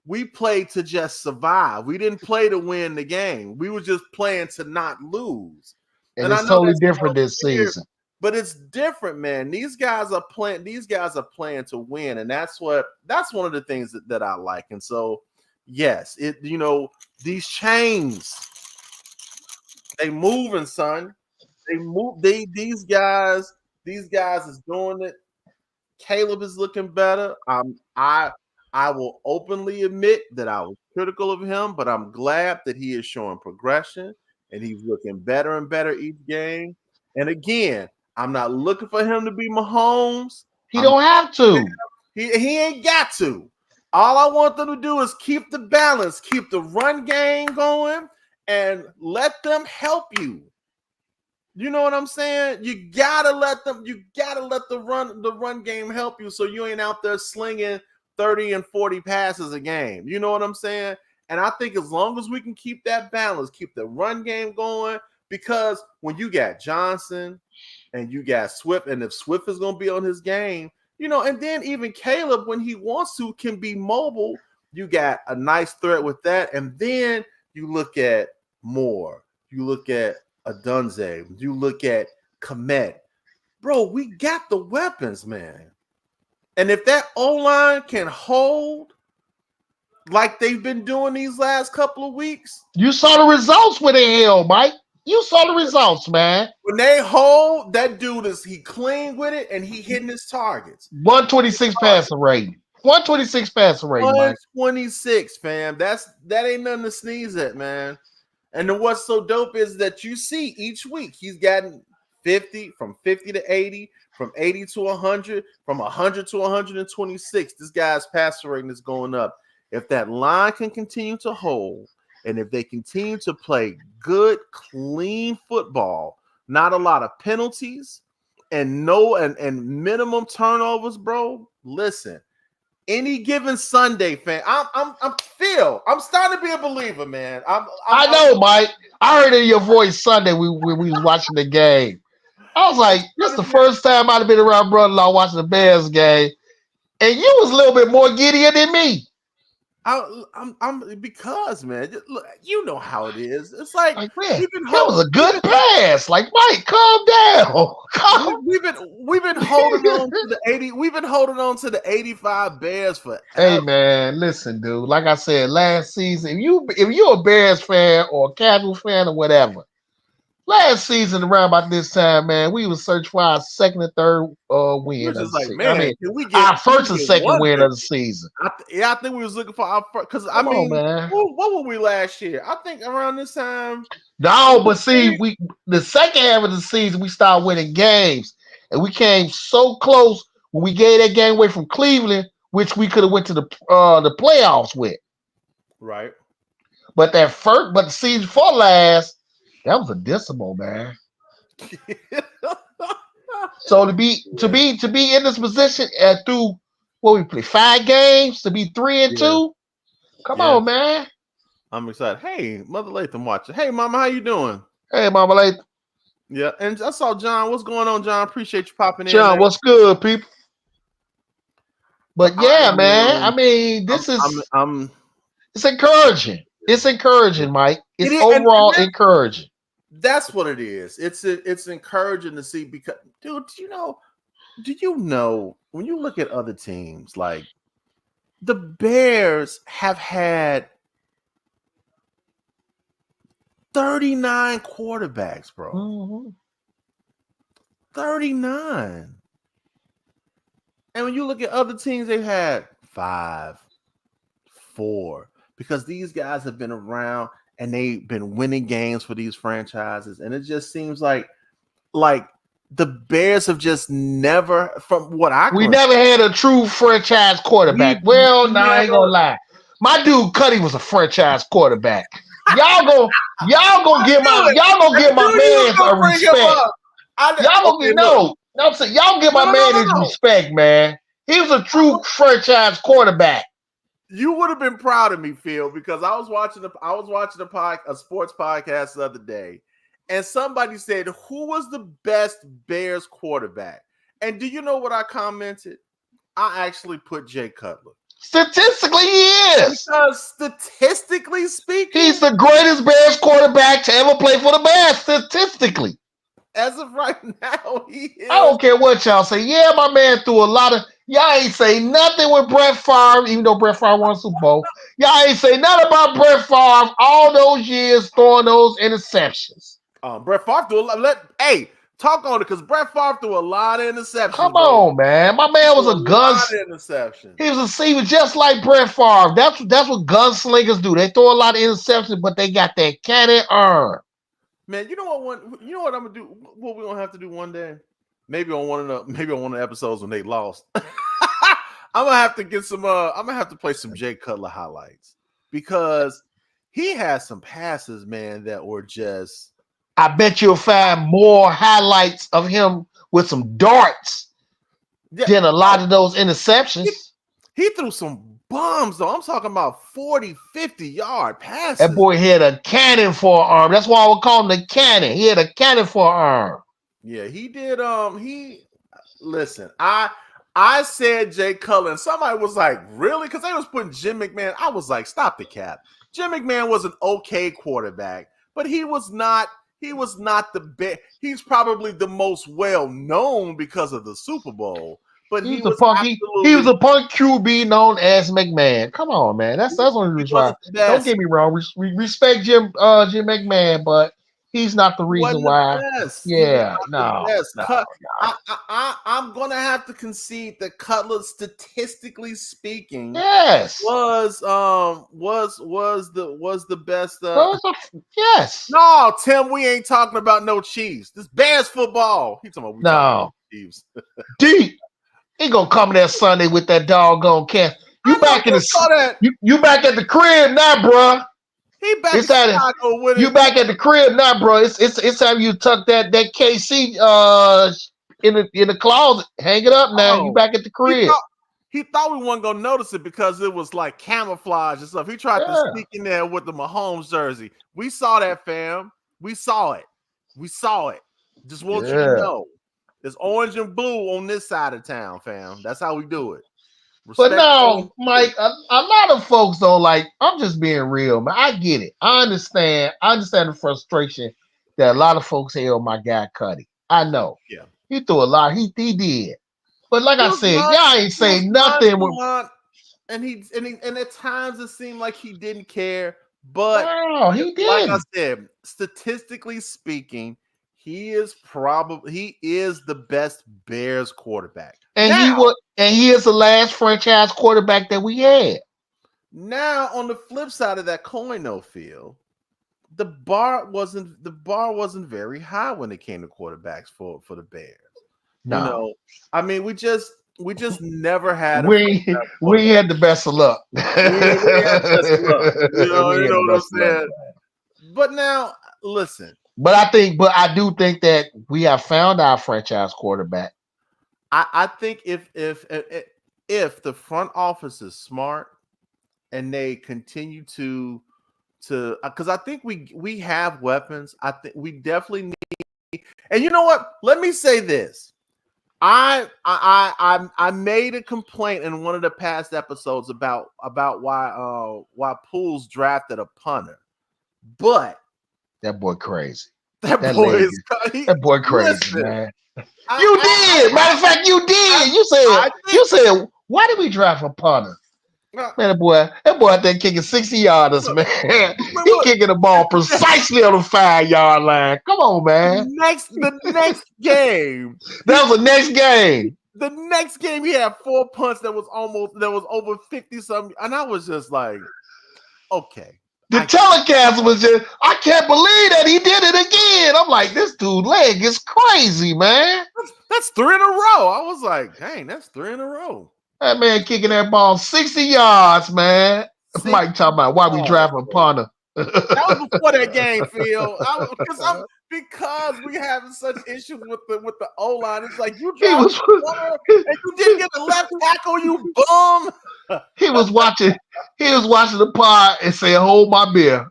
we played to just survive. We didn't play to win the game. We were just playing to not lose. And And I it's know totally that different sounds this weird, season. but it's different, man. These guys are playing to win, and that's one of the things that I like. And so, yes, these chains, they moving, son. They move. These guys is doing it. Caleb is looking better. I will openly admit that I was critical of him, but I'm glad that he is showing progression and he's looking better and better each game. And again, I'm not looking for him to be Mahomes. He don't have to. He ain't got to. All I want them to do is keep the balance, keep the run game going, and let them help you. You know what I'm saying? You gotta let the run game help you so you ain't out there slinging 30 and 40 passes a game. You know what I'm saying? And I think as long as we can keep that balance, keep the run game going, because when you got Johnson and you got Swift, and if Swift is going to be on his game, and then even Caleb, when he wants to, can be mobile. You got a nice threat with that. And then you look at Moore, you look at Adunze, you look at Komet. Bro, we got the weapons, man. And if that O-line can hold like they've been doing these last couple of weeks. You saw the results with the hell, Mike. You saw the results, man. When they hold, that dude he clean with it and he hitting his targets. 126 passing rating. 126 passing rating, Mike. 126, fam. That ain't nothing to sneeze at, man. And then what's so dope is that you see each week he's gotten 50, from 50 to 80, from 80 to 100, from 100 to 126. This guy's passer rating is going up. If that line can continue to hold, and if they continue to play good, clean football, not a lot of penalties, and minimum turnovers, bro. Listen, any given Sunday, fan, I'm starting to be a believer, man. I know, Mike. I heard it in your voice Sunday when we was watching the game. I was like, this is the first time I'd have been around brother-in-law watching the Bears game, and you was a little bit more giddier than me. I'm because, man, look, you know how it is. It's like man, that was a good pass. Like, Mike, calm down. We've been holding on to the 80. We've been holding on to the 85 Bears forever. Hey, man, listen, dude. Like I said last season, if you're a Bears fan or a casual fan or whatever, last season around about this time, man, we was searching for our second and third win. Of the season. Man, I mean, can we our first and second win of the season. I think we was looking for our first. Because I mean, what were we last year? I think around this time. No, but see, the second half of the season we started winning games, and we came so close when we gave that game away from Cleveland, which we could have went to the playoffs with. Right. But the season before last. That was a decimal, man. So to be in this position through what we play 5 games to be 3-2, come on, man. I'm excited. Hey, Mother Latham watching. Hey, Mama, how you doing? Hey, Mama Latham. Yeah, and I saw John. What's going on, John? Appreciate you popping in. John, what's good, people? But yeah, man. I mean, this is it's encouraging. It's encouraging, Mike. It's overall encouraging. That's what it is. It's encouraging to see because, dude, do you know when you look at other teams, like the Bears have had 39 quarterbacks, bro. Mm-hmm. 39. And when you look at other teams, they've had 5, 4, because these guys have been around and they've been winning games for these franchises. And it just seems like the Bears have just never, from what we never had a true franchise quarterback. I ain't gonna lie. My dude Cuddy was a franchise quarterback. Y'all gonna give my man a respect. Y'all give my man his respect, man. He was a true franchise quarterback. You would have been proud of me, Phil, because I was watching a sports podcast the other day, and somebody said, "Who was the best Bears quarterback?" And do you know what I commented? I actually put Jay Cutler. Statistically, he is. Because statistically speaking, He's the greatest Bears quarterback to ever play for the Bears. Statistically, as of right now, he is. I don't care what y'all say. Yeah, my man threw a lot of. Y'all ain't say nothing with Brett Favre, even though Brett Favre won Super Bowl. Y'all ain't say nothing about Brett Favre all those years throwing those interceptions. Brett Favre threw a lot. Hey, talk on it, because Brett Favre threw a lot of interceptions. Come on, man. My man was a interception. He was just like Brett Favre. That's what gunslingers do. They throw a lot of interceptions, but they got that cannon arm. Man, you know what I'm gonna do? What we're gonna have to do one day? Maybe on one of the episodes when they lost. I'm gonna have to get some. I'm gonna have to play some Jay Cutler highlights, because he has some passes, man, that were just. I bet you'll find more highlights of him with some darts than a lot of those interceptions. He threw some bombs, though. I'm talking about 40, 50-yard passes. That boy had a cannon for an arm. That's why I would call him the cannon. He had a cannon for an arm. Yeah, he did. Listen, I said Jay Cutler, and somebody was like, really? Because they was putting Jim McMahon. I was like, stop the cap. Jim McMahon was an okay quarterback, but he was not the best. He's probably the most well-known because of the Super Bowl. But he was a punk QB known as McMahon. Come on, man. That's what he was trying. Don't get me wrong. We respect Jim McMahon, but he's not the reason why. Yeah, no. I'm gonna have to concede that Cutler, statistically speaking, yes, was the best. Yes. No, Tim, we ain't talking about no Chiefs. This Bears football. He talking about no Chiefs. Deep. He gonna come there Sunday with that doggone cat. You back at the crib now, bruh. He back in Chicago with it. You back at the crib now, bro. It's time you tuck that KC in the closet. Hang it up now. You back at the crib. He thought we weren't gonna notice it because it was like camouflage and stuff. He tried to sneak in there with the Mahomes jersey. We saw that, fam. We saw it. Just want you to know. There's orange and blue on this side of town, fam. That's how we do it. But no, Mike, a lot of folks don't like. I'm just being real, man. I get it. I understand the frustration that a lot of folks held my guy Cuddy. I know. Yeah. He threw a lot. He did. But like I said, y'all ain't saying nothing. And at times it seemed like he didn't care. But he did. Like I said, statistically speaking, he is the best Bears quarterback. And he is the last franchise quarterback that we had. Now, on the flip side of that coin, though, Phil, the bar wasn't very high when it came to quarterbacks for the Bears. No. You know, I mean, we just never had. We had the best of luck. we had the best of luck. You know what I'm saying? But now, listen. But I do think that we have found our franchise quarterback. I think if the front office is smart and they continue to because I think we have weapons. I think we definitely need. And you know what? Let me say this. I made a complaint in one of the past episodes about why Pools drafted a punter, but that boy crazy. That boy crazy, listen, man. You did. Matter of fact, you did. You said, why did we draft a punter? Man, that boy out there kicking 60-yarders, man. He kicking the ball precisely on the 5-yard line. Come on, man. The next game. That was the next game. The next game, he had 4 punts that was over 50-something. And I was just like, okay. The telecast was just, I can't believe that he did it again. I'm like, this dude's leg is crazy, man. That's 3 in a row. I was like, dang, that's 3 in a row. That man kicking that ball 60 yards, man. Mike talking about why we drafting a punter. That was before that game, Phil. Because we having such issues with the O-line. It's like you drafted a punter and you didn't get the left tackle, you bum. He was watching He was watching the pod and saying, "Hold my beer."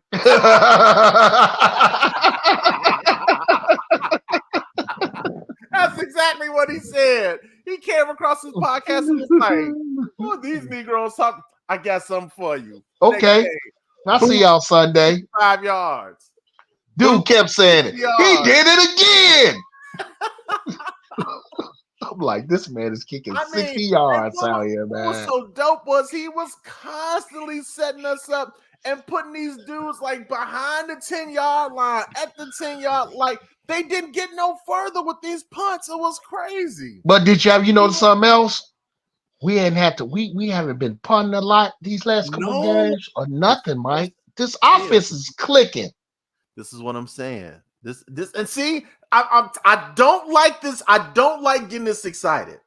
That's exactly what he said. He came across his podcast and was like, "Oh, these Negroes talk. I got something for you." Next Okay, day, I'll boom, see y'all Sunday. 5 yards. Dude Boom, kept saying it. 50 He yards. did it again. I'm like, this man is kicking I mean, 60 and yards out here, what was man. so dope was he was constantly setting us up and putting these dudes like behind the 10-yard line, at the 10-yard, like they didn't get no further with these punts. It was crazy. But did you notice something else? We ain't had to. We haven't been punting a lot these last couple No, games or nothing, Mike. This Yeah. offense is clicking. This is what I'm saying. This and see, I don't like this. I don't like getting this excited.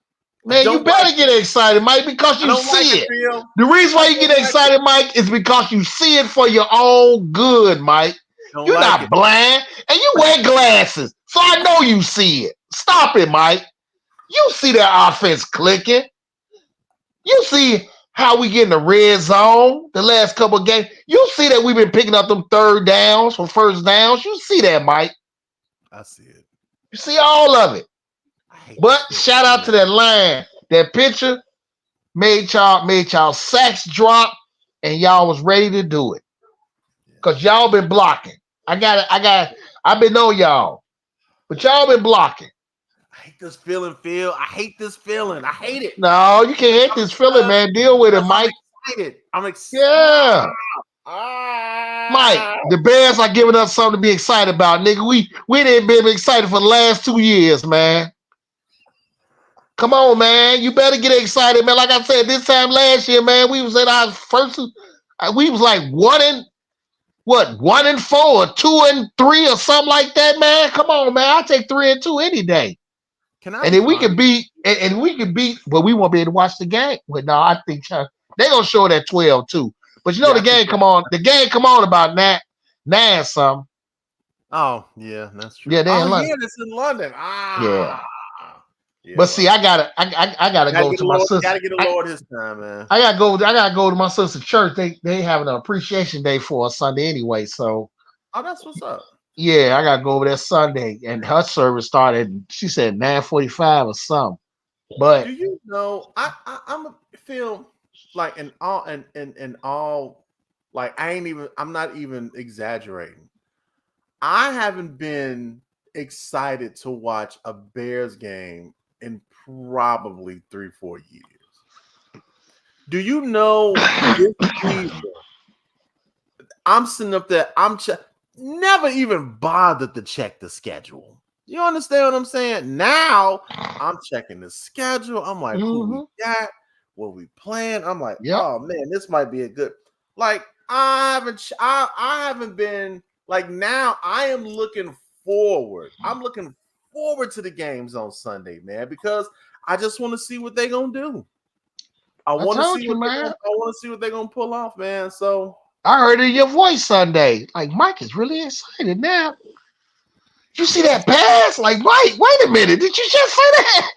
Man, you better get excited, Mike, because I you don't like see it, it. Phil. The reason why I you don't get like excited, Mike, is because you see it for your own good, Mike. Don't You're like not it. blind, and you wear glasses, so I know you see it. Stop it, Mike. You see that offense clicking. You see how we get in the red zone the last couple of games. You see that we've been picking up them third downs or first downs. You see that, Mike. I see it. You see all of it. I hate But this shout out to that line. That pitcher made y'all sacks drop, and y'all was ready to do it. Because y'all been blocking. I've been on y'all. But y'all been blocking. I hate this feeling, Phil. I hate this feeling. I hate it. No, you can't hate this feeling, man. Deal with it, Mike. I'm excited. Yeah. Ah. Mike, the Bears are giving us something to be excited about, nigga. We didn't been excited for the last 2 years, man. Come on, man. You better get excited, man. Like I said, this time last year, man, we was at our first. We was like 1-4, or 2-3, or something like that, man. Come on, man. I'll take 3-2 any day. And then we can beat, and we can beat, but we won't be able to watch the game. But no, I think they're gonna show it at 12 too. But you know, the game come on. The game come on about 9 something. Oh yeah, that's true. Yeah, they in London. Yeah, it's in London. Yeah. But see, I gotta go to my sister. Gotta get a Lord this time, man. I gotta go to my sister's church. They having an appreciation day for us Sunday anyway. So That's what's up. yeah, I gotta go over there Sunday, and her service started. She said 9:45 or something. But do you know? I'm a feel like in all like I'm not even exaggerating. I haven't been excited to watch a Bears game in probably 3-4 years. Do you know this season? I'm sitting up there. Never even bothered to check the schedule. You understand what I'm saying? Now I'm checking the schedule. I'm like, who we got? What we playing? I'm like, oh man, this might be a good. Like I haven't been like now. I am looking forward. I'm looking forward to the games on Sunday, man, because I just want to see what they're gonna do. I want to see what they're gonna pull off, man. So I heard it in your voice Sunday. Like Mike is really excited now. You see that pass? Like, Mike, wait a minute. Did you just say that?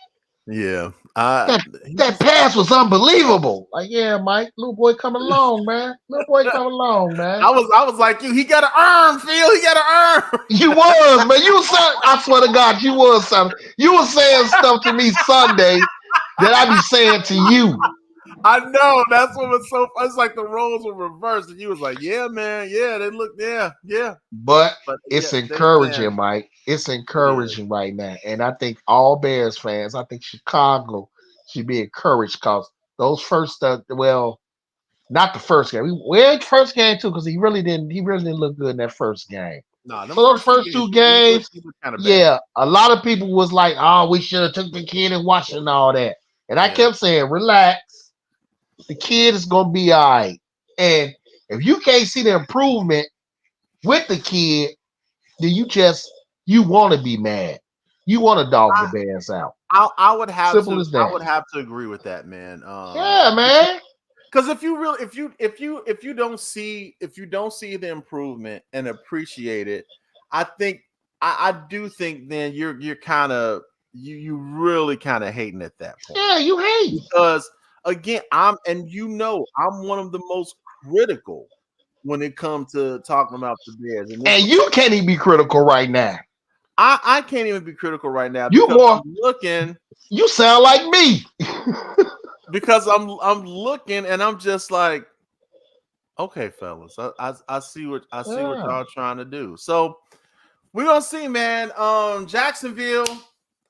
Yeah. That pass was unbelievable. Like, yeah, Mike, little boy coming along, man. Little boy coming along, man. I was like you. He got to earn, Phil. He got to earn. You was, man. You was saying, I swear to God, you was something. You was saying stuff to me Sunday that I be saying to you. I know. That's what was so fun. It's like the roles were reversed. And you was like, yeah, man. Yeah, they look, yeah. But it's encouraging, Mike. It's encouraging right now. And I think all Bears fans, I think Chicago should be encouraged because those first, not the first game. The first game too, because he really didn't look good in that first game. No, so those first 2 games, a lot of people was like, oh, we should have took the kid and watched and all that. And I kept saying, relax. The kid is gonna be all right. And if you can't see the improvement with the kid, then you want to be mad. You want to dog the Bears out. I would have Simple to. as that. I would have to agree with that, man. Yeah, man. Because if you don't see the improvement and appreciate it, I think I do think then you're kind of you really kind of hating at that point. Yeah, you hate because again I'm one of the most critical when it comes to talking about the Bears. And you can't even be critical right now. I can't even be critical right now You because more. I'm looking. You sound like me. Because I'm looking and I'm just like, okay, fellas, I see what y'all trying to do. So we're gonna see, man. Jacksonville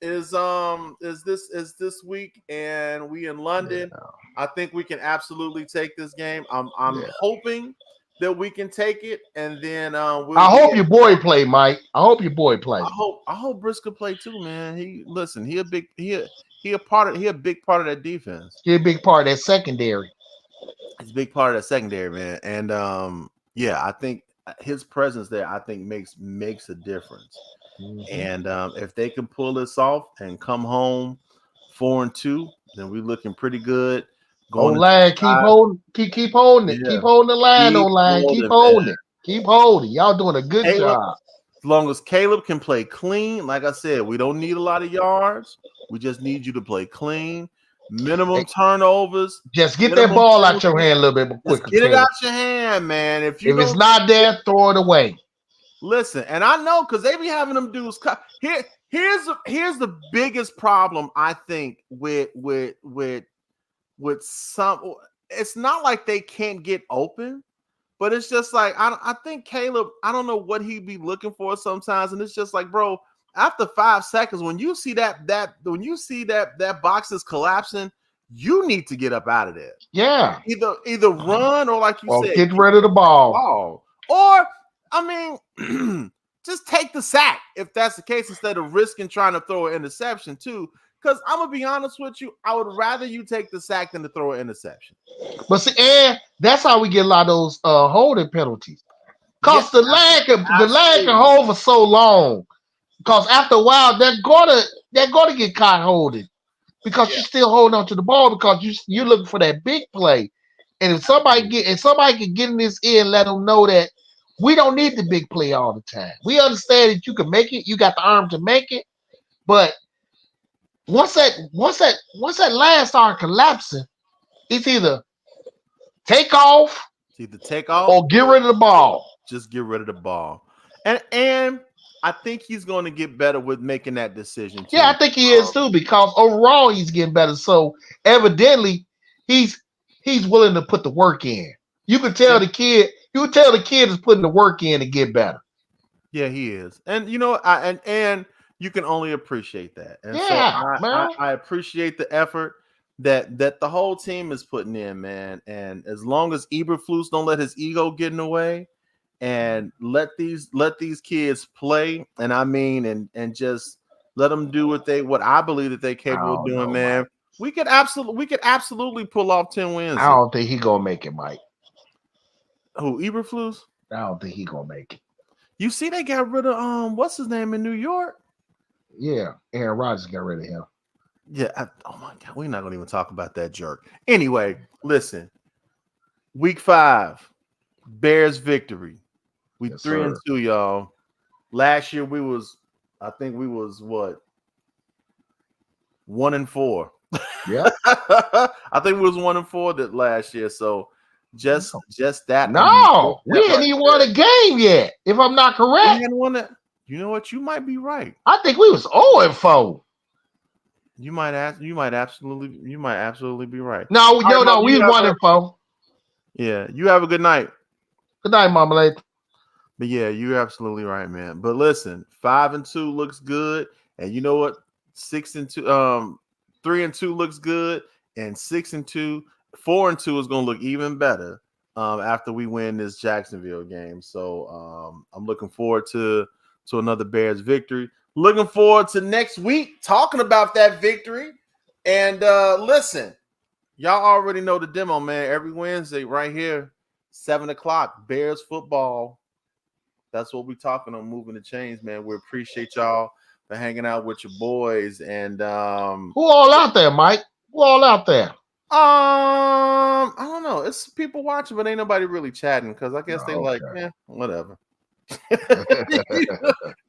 is this week, and we in London. Yeah. I think we can absolutely take this game. I'm hoping that we can take it, and then we'll I hope your boy play, Mike. I hope your boy play. I hope Briscoe play too, man. He a big part of that defense. He a big part of that secondary. He's a big part of that secondary, man. And yeah, I think his presence there, I think makes a difference. Mm-hmm. And if they can pull this off and come home 4-2, then we're looking pretty good. Line, keep holding it. Keep holding the line on line. Keep holding it. Keep holding. Y'all doing a good job. As long as Caleb can play clean, like I said, we don't need a lot of yards. We just need you to play clean. Minimum turnovers. Just get that ball out your hand a little bit quicker. Just get it out your hand, man. If it's not there, throw it away. Listen, and I know because they be having them dudes cut. Here's the biggest problem I think with some. It's not like they can't get open, but it's just like I think Caleb. I don't know what he'd be looking for sometimes, and it's just like, bro. After 5 seconds, when you see that box is collapsing, you need to get up out of there. Yeah. Either run or like you said, get rid of the ball. Or I mean, just take the sack if that's the case instead of risking trying to throw an interception too. Because I'm gonna be honest with you, I would rather you take the sack than to throw an interception. But see, and that's how we get a lot of those holding penalties. Because the lag can hold for so long. Because after a while, they're gonna get caught holding because you're still holding on to the ball because you're looking for that big play. And if somebody can get in this ear and let them know that we don't need the big play all the time. We understand that you can make it, you got the arm to make it, but once that line starts collapsing, it's either take off or get rid of the ball. Just get rid of the ball. And I think he's going to get better with making that decision too. Yeah, I think he is too, because overall he's getting better. So evidently he's willing to put the work in. You can tell the kid is putting the work in to get better. Yeah, he is. And you know, and you can only appreciate that. And I appreciate the effort that the whole team is putting in, man. And as long as Eberflus don't let his ego get in the way and let these kids play, and I mean, and just let them do what I believe that they're capable of doing, man. Mike. We could absolutely pull off 10 wins. I don't think he's gonna make it, Mike. Who, Eberflus? I don't think he's gonna make it. You see, they got rid of what's his name in New York? Yeah, Aaron Rodgers got rid of him. Yeah. Oh my God, we're not gonna even talk about that jerk. Anyway, listen. Week 5, Bears victory. We 3-2, y'all. Last year I think we was what? 1-4. Yeah. I think we was 1-4 that last year. So just that. No, we hadn't even won a game yet. If I'm not correct, you know what? You might be right. I think we was 0-4. You might absolutely be right. No, we was 1-4. Yeah, you have a good night. Good night, Marmalade. But yeah, you're absolutely right, man. But listen, 5-2 looks good, and you know what? 3-2 looks good, and 6-2, 4-2 is going to look even better after we win this Jacksonville game. So I'm looking forward to another Bears victory. Looking forward to next week talking about that victory. And listen, y'all already know the demo, man. Every Wednesday right here, 7:00, Bears football. That's what we're talking on Moving the Chains, man. We appreciate y'all for hanging out with your boys. And who all out there, Mike? Who all out there? I don't know. It's people watching, but ain't nobody really chatting because I guess they like, whatever.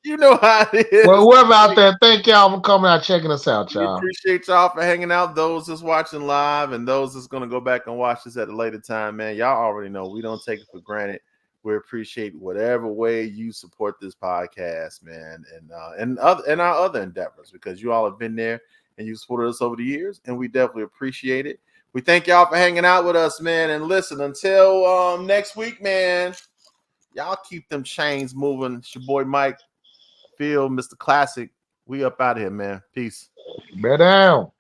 you know how it is. Well, whoever out there, thank y'all for coming out, checking us out, We y'all. appreciate y'all for hanging out. Those that's watching live and those that's going to go back and watch this at a later time, man. Y'all already know we don't take it for granted. We appreciate whatever way you support this podcast, man, and our other endeavors, because you all have been there and you supported us over the years, and we definitely appreciate it. We thank y'all for hanging out with us, man. And listen, until next week, man, y'all keep them chains moving. It's your boy Mike, Phil, Mr. Classic. We up out of here, man. Peace. Bear down.